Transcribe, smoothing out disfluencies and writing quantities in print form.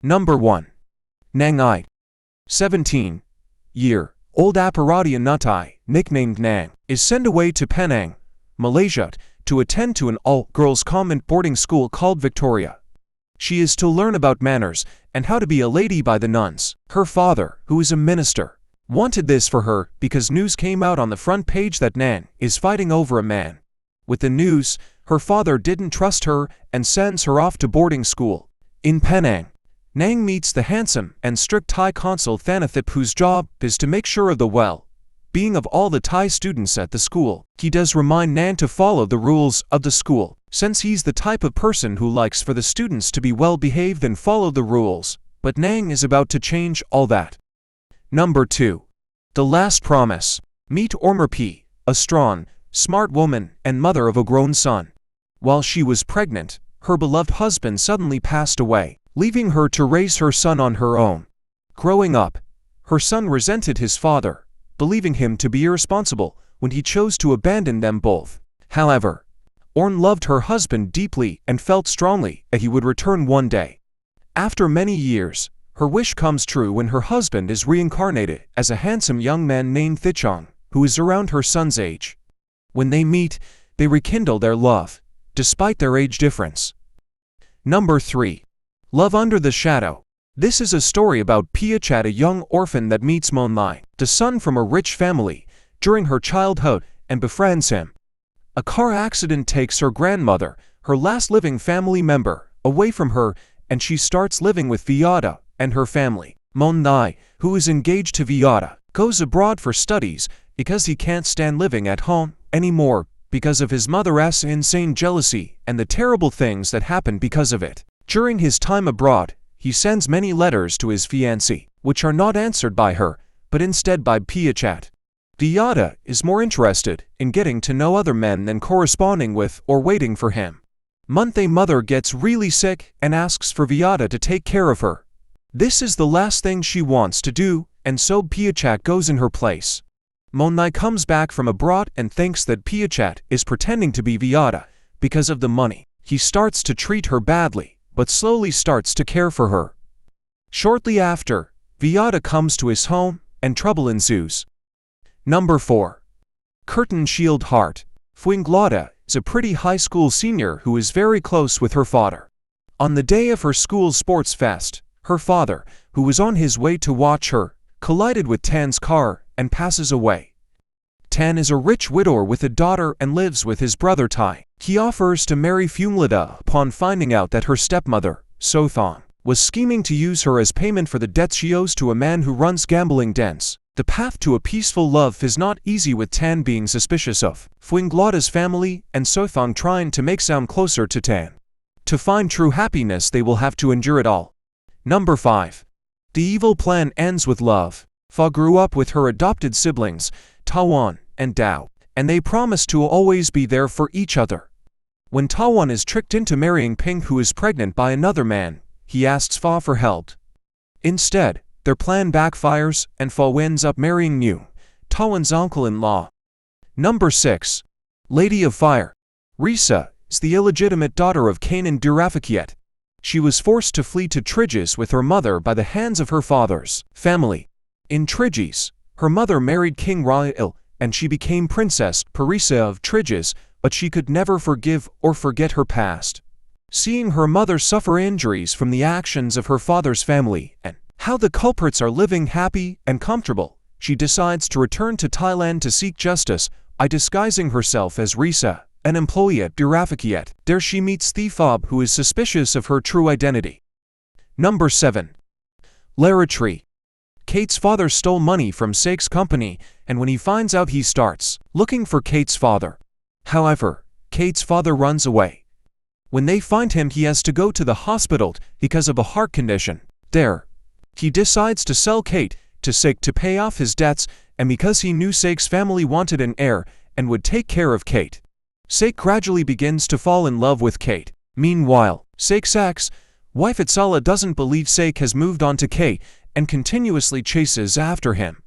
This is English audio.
Number 1. Nang 17-year-old Aparadian Nutai, nicknamed Nang, is sent away to Penang, Malaysia, to attend to an all-girls convent boarding school called Victoria. She is to learn about manners and how to be a lady by the nuns. Her father, who is a minister, wanted this for her because news came out on the front page that Nang is fighting over a man. With the news, her father didn't trust her and sends her off to boarding school. In Penang, Nang meets the handsome and strict Thai consul Thanathip, whose job is to make sure of the well-being of all the Thai students at the school. He does remind Nang to follow the rules of the school, since he's the type of person who likes for the students to be well-behaved and follow the rules, but Nang is about to change all that. Number 2. The Last Promise. Meet Ormurpi, a strong, smart woman and mother of a grown son. While she was pregnant, her beloved husband suddenly passed away, leaving her to raise her son on her own. Growing up, her son resented his father, believing him to be irresponsible when he chose to abandon them both. However, Orn loved her husband deeply and felt strongly that he would return one day. After many years, her wish comes true when her husband is reincarnated as a handsome young man named Thichong, who is around her son's age. When they meet, they rekindle their love, despite their age difference. Number 3. Love Under the Shadow. This is a story about Piachat, a young orphan that meets Monlai, the son from a rich family, during her childhood and befriends him. A car accident takes her grandmother, her last living family member, away from her, and she starts living with Viada and her family. Monlai, who is engaged to Viada, goes abroad for studies because he can't stand living at home anymore because of his mother's insane jealousy and the terrible things that happen because of it. During his time abroad, he sends many letters to his fiancée, which are not answered by her, but instead by Piachat. Viada is more interested in getting to know other men than corresponding with or waiting for him. Month's mother gets really sick and asks for Viada to take care of her. This is the last thing she wants to do, and so Piachat goes in her place. Monlai comes back from abroad and thinks that Piachat is pretending to be Viada because of the money. He starts to treat her badly, but slowly starts to care for her. Shortly after, Viada comes to his home, and trouble ensues. Number 4. Curtain Shield Heart. Fuenglada is a pretty high school senior who is very close with her father. On the day of her school sports fest, her father, who was on his way to watch her, collided with Tan's car and passes away. Tan is a rich widower with a daughter and lives with his brother Tai. He offers to marry Fuenglada upon finding out that her stepmother, Sothong, was scheming to use her as payment for the debts she owes to a man who runs gambling dens. The path to a peaceful love is not easy, with Tan being suspicious of Fuenglada's family and Sothong trying to make Sam closer to Tan. To find true happiness, they will have to endure it all. Number 5. The evil plan ends with love. Fa grew up with her adopted siblings, Tawan and Dao, and they promise to always be there for each other. When Tawan is tricked into marrying Ping, who is pregnant by another man, he asks Fa for help. Instead, their plan backfires and Fa ends up marrying New, Tawan's uncle-in-law. Number 6. Lady of Fire. Risa is the illegitimate daughter of Kanan Durafakiet. She was forced to flee to Trigis with her mother by the hands of her father's family. In Trigis, her mother married King Rail, and she became Princess Parisa of Trigis, but she could never forgive or forget her past. Seeing her mother suffer injuries from the actions of her father's family and how the culprits are living happy and comfortable, she decides to return to Thailand to seek justice by disguising herself as Risa, an employee at Durafakiet. There she meets Thifob, who is suspicious of her true identity. Number 7. Laratri. Kate's father stole money from Sake's company, and when he finds out, he starts looking for Kate's father. However, Kate's father runs away. When they find him, he has to go to the hospital because of a heart condition. There, he decides to sell Kate to Sake to pay off his debts, and because he knew Sake's family wanted an heir and would take care of Kate. Sake gradually begins to fall in love with Kate. Meanwhile, Sake's ex-wife Atsala doesn't believe Sake has moved on to Kate and continuously chases after him.